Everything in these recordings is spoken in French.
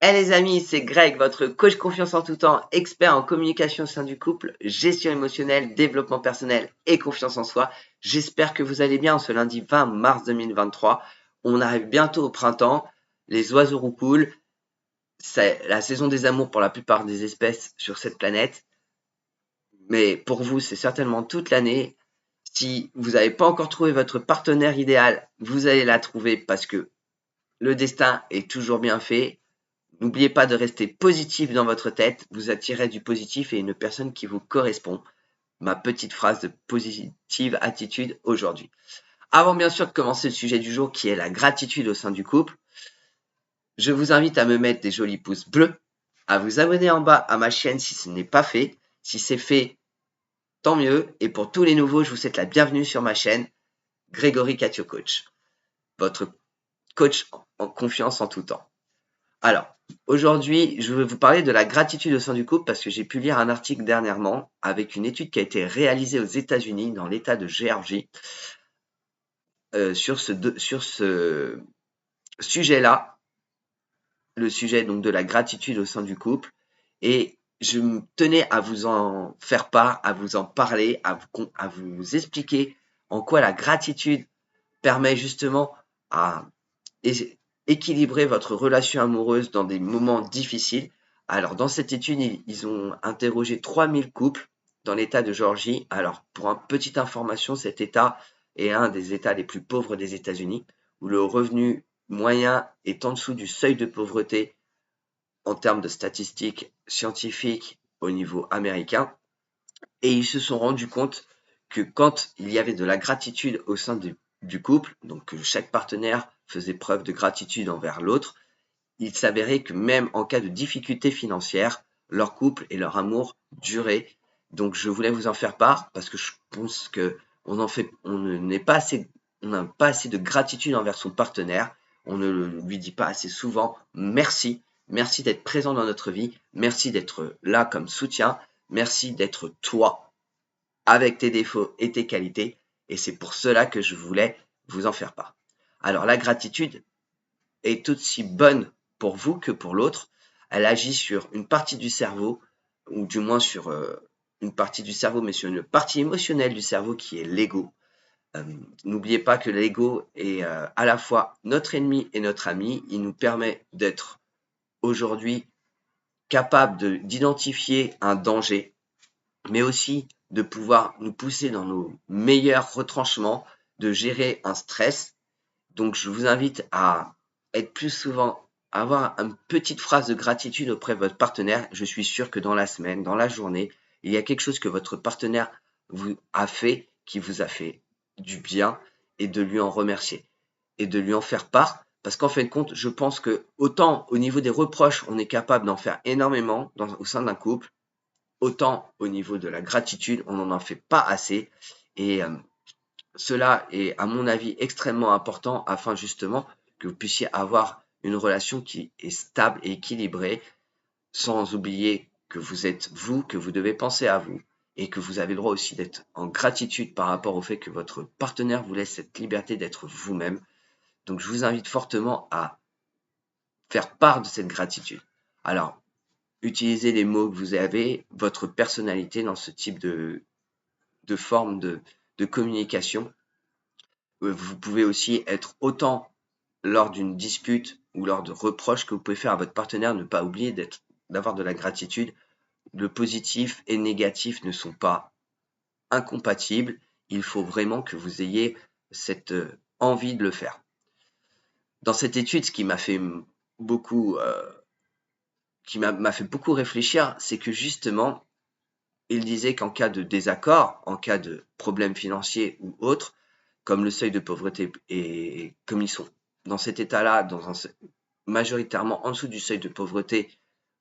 Hey les amis, c'est Greg, votre coach confiance en tout temps, expert en communication au sein du couple, gestion émotionnelle, développement personnel et confiance en soi. J'espère que vous allez bien ce lundi 20 mars 2023. On arrive bientôt au printemps, les oiseaux roucoulent, c'est la saison des amours pour la plupart des espèces sur cette planète, mais pour vous c'est certainement toute l'année. Si vous n'avez pas encore trouvé votre partenaire idéal, vous allez la trouver parce que le destin est toujours bien fait. N'oubliez pas de rester positif dans votre tête, vous attirez du positif et une personne qui vous correspond. Ma petite phrase de positive attitude aujourd'hui. Avant bien sûr de commencer le sujet du jour qui est la gratitude au sein du couple, je vous invite à me mettre des jolis pouces bleus, à vous abonner en bas à ma chaîne si ce n'est pas fait. Si c'est fait, tant mieux. Et pour tous les nouveaux, je vous souhaite la bienvenue sur ma chaîne, Grégory Catio Coach, votre coach en confiance en tout temps. Alors, aujourd'hui, je vais vous parler de la gratitude au sein du couple parce que j'ai pu lire un article dernièrement avec une étude qui a été réalisée aux États-Unis dans l'État de Géorgie sur ce sujet-là, le sujet donc de la gratitude au sein du couple. Et je me tenais à vous en faire part, à vous en parler, à vous expliquer en quoi la gratitude permet justement à équilibrer votre relation amoureuse dans des moments difficiles. Alors, dans cette étude, ils ont interrogé 3000 couples dans l'État de Géorgie. Alors, pour une petite information, cet État est un des États les plus pauvres des États-Unis, où le revenu moyen est en dessous du seuil de pauvreté en termes de statistiques scientifiques au niveau américain. Et ils se sont rendus compte que quand il y avait de la gratitude au sein du couple, donc que chaque partenaire faisait preuve de gratitude envers l'autre, il s'avérait que même en cas de difficulté financière, leur couple et leur amour duraient. Donc je voulais vous en faire part parce que je pense que on n'est pas assez, on n'a pas assez de gratitude envers son partenaire. On ne lui dit pas assez souvent merci, merci d'être présent dans notre vie, merci d'être là comme soutien, merci d'être toi avec tes défauts et tes qualités. Et c'est pour cela que je voulais vous en faire part. Alors la gratitude est aussi bonne pour vous que pour l'autre. Elle agit sur une partie du cerveau, ou du moins sur une partie du cerveau, mais sur une partie émotionnelle du cerveau qui est l'ego. N'oubliez pas que l'ego est à la fois notre ennemi et notre ami. Il nous permet d'être aujourd'hui capable d'identifier un danger, mais aussi de pouvoir nous pousser dans nos meilleurs retranchements, de gérer un stress. Donc, je vous invite à être plus souvent, à avoir une petite phrase de gratitude auprès de votre partenaire. Je suis sûr que dans la semaine, dans la journée, il y a quelque chose que votre partenaire vous a fait, qui vous a fait du bien, et de lui en remercier et de lui en faire part. Parce qu'en fin de compte, je pense que autant au niveau des reproches, on est capable d'en faire énormément au sein d'un couple, autant au niveau de la gratitude, on n'en fait pas assez. Et cela est, à mon avis, extrêmement important afin justement que vous puissiez avoir une relation qui est stable et équilibrée, sans oublier que vous êtes vous, que vous devez penser à vous, et que vous avez le droit aussi d'être en gratitude par rapport au fait que votre partenaire vous laisse cette liberté d'être vous-même. Donc je vous invite fortement à faire part de cette gratitude. Alors, utilisez les mots que vous avez, votre personnalité dans ce type de forme de communication. Vous pouvez aussi être autant lors d'une dispute ou lors de reproches que vous pouvez faire à votre partenaire, ne pas oublier d'avoir de la gratitude. Le positif et le négatif ne sont pas incompatibles. Il faut vraiment que vous ayez cette envie de le faire. Dans cette étude, ce qui m'a fait beaucoup, m'a fait beaucoup réfléchir, c'est que justement, il disait qu'en cas de désaccord, en cas de problème financier ou autre, comme le seuil de pauvreté et comme ils sont dans cet état-là, majoritairement en dessous du seuil de pauvreté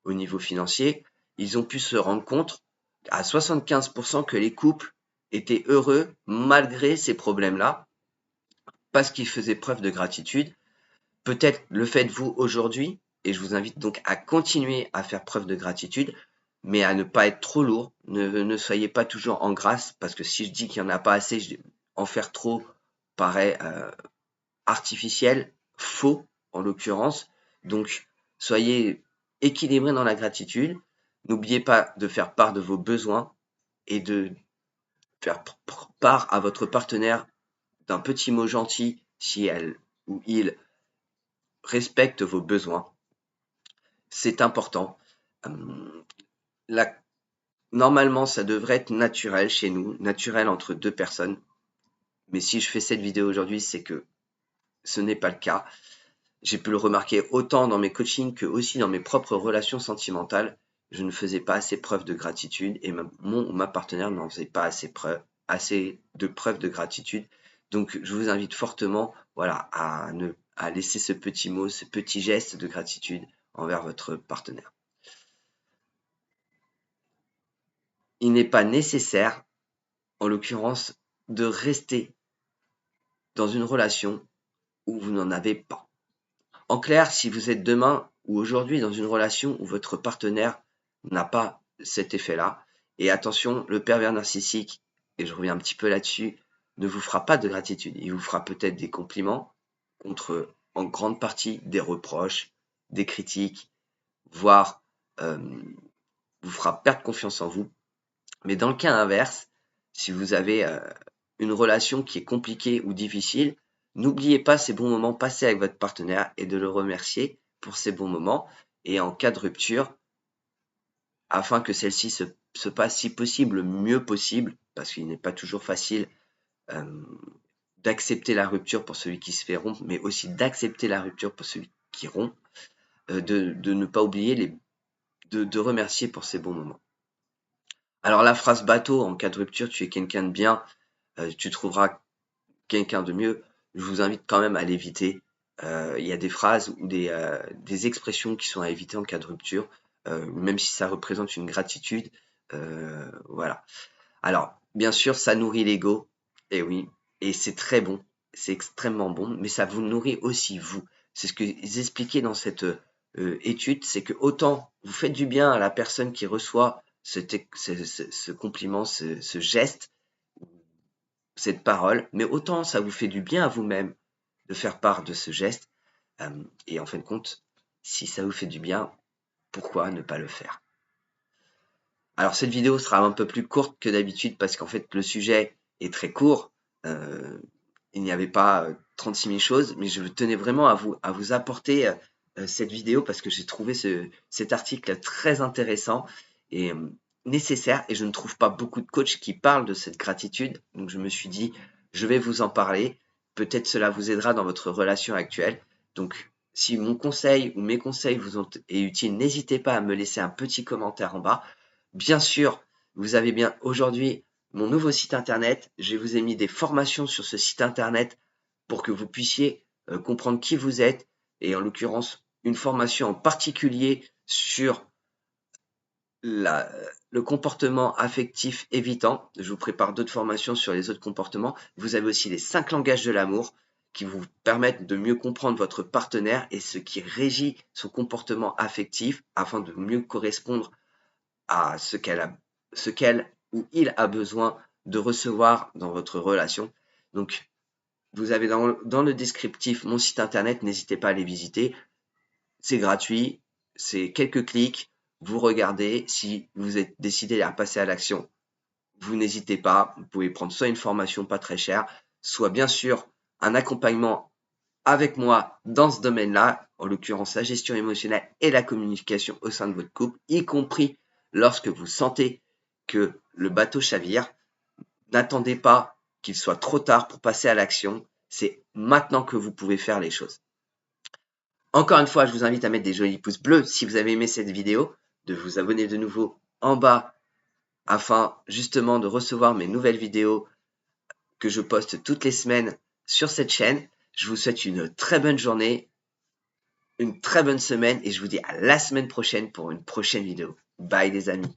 au niveau financier, ils ont pu se rendre compte à 75% que les couples étaient heureux malgré ces problèmes-là, parce qu'ils faisaient preuve de gratitude. Peut-être le faites-vous aujourd'hui, et je vous invite donc à continuer à faire preuve de gratitude, mais à ne pas être trop lourd. Ne soyez pas toujours en grâce, parce que si je dis qu'il n'y en a pas assez, en faire trop paraît artificiel, faux en l'occurrence. Donc, soyez équilibré dans la gratitude. N'oubliez pas de faire part de vos besoins et de faire part à votre partenaire d'un petit mot gentil si elle ou il respecte vos besoins. C'est important. Normalement, ça devrait être naturel chez nous, naturel entre deux personnes. Mais si je fais cette vidéo aujourd'hui, c'est que ce n'est pas le cas. J'ai pu le remarquer autant dans mes coachings que aussi dans mes propres relations sentimentales. Je ne faisais pas assez preuve de gratitude et ma partenaire n'en faisait pas assez de preuve de gratitude. Donc, je vous invite fortement, voilà, à laisser ce petit mot, ce petit geste de gratitude envers votre partenaire. Il n'est pas nécessaire, en l'occurrence, de rester dans une relation où vous n'en avez pas. En clair, si vous êtes demain ou aujourd'hui dans une relation où votre partenaire n'a pas cet effet-là, et attention, le pervers narcissique, et je reviens un petit peu là-dessus, ne vous fera pas de gratitude. Il vous fera peut-être des compliments contre, en grande partie, des reproches, des critiques, voire vous fera perdre confiance en vous. Mais dans le cas inverse, si vous avez une relation qui est compliquée ou difficile, n'oubliez pas ces bons moments passés avec votre partenaire et de le remercier pour ces bons moments. Et en cas de rupture, afin que celle-ci se passe si possible le mieux possible, parce qu'il n'est pas toujours facile d'accepter la rupture pour celui qui se fait rompre, mais aussi d'accepter la rupture pour celui qui rompt, de ne pas oublier de remercier pour ces bons moments. Alors la phrase bateau, en cas de rupture, tu es quelqu'un de bien, tu trouveras quelqu'un de mieux, je vous invite quand même à l'éviter. Il y a des phrases ou des expressions qui sont à éviter en cas de rupture, même si ça représente une gratitude. Voilà. Alors, bien sûr, ça nourrit l'ego, et oui, et c'est très bon, c'est extrêmement bon, mais ça vous nourrit aussi vous. C'est ce que ils expliquaient dans cette étude, c'est que autant vous faites du bien à la personne qui reçoit ce compliment, ce geste, cette parole, mais autant ça vous fait du bien à vous-même de faire part de ce geste. Et en fin de compte, si ça vous fait du bien, pourquoi ne pas le faire? Alors cette vidéo sera un peu plus courte que d'habitude parce qu'en fait le sujet est très court. Il n'y avait pas 36 000 choses, mais je tenais vraiment à vous apporter cette vidéo parce que j'ai trouvé cet article très intéressant et nécessaire et je ne trouve pas beaucoup de coachs qui parlent de cette gratitude. Donc je me suis dit, je vais vous en parler. Peut-être cela vous aidera dans votre relation actuelle. Donc si mon conseil ou mes conseils vous ont été utiles, n'hésitez pas à me laisser un petit commentaire en bas. Bien sûr, vous avez bien aujourd'hui mon nouveau site internet. Je vous ai mis des formations sur ce site internet pour que vous puissiez comprendre qui vous êtes et en l'occurrence une formation en particulier sur le comportement affectif évitant. Je vous prépare d'autres formations sur les autres comportements. Vous avez aussi les 5 langages de l'amour qui vous permettent de mieux comprendre votre partenaire et ce qui régit son comportement affectif afin de mieux correspondre à ce qu'elle ou il a besoin de recevoir dans votre relation. Donc, vous avez dans le descriptif mon site internet, n'hésitez pas à aller visiter. C'est gratuit, c'est quelques clics, vous regardez. Si vous êtes décidé à passer à l'action, vous n'hésitez pas. Vous pouvez prendre soit une formation pas très chère, soit bien sûr un accompagnement avec moi dans ce domaine-là, en l'occurrence la gestion émotionnelle et la communication au sein de votre couple, y compris lorsque vous sentez que le bateau chavire. N'attendez pas qu'il soit trop tard pour passer à l'action. C'est maintenant que vous pouvez faire les choses. Encore une fois, je vous invite à mettre des jolis pouces bleus si vous avez aimé cette vidéo, de vous abonner de nouveau en bas afin justement de recevoir mes nouvelles vidéos que je poste toutes les semaines sur cette chaîne. Je vous souhaite une très bonne journée, une très bonne semaine et je vous dis à la semaine prochaine pour une prochaine vidéo. Bye les amis.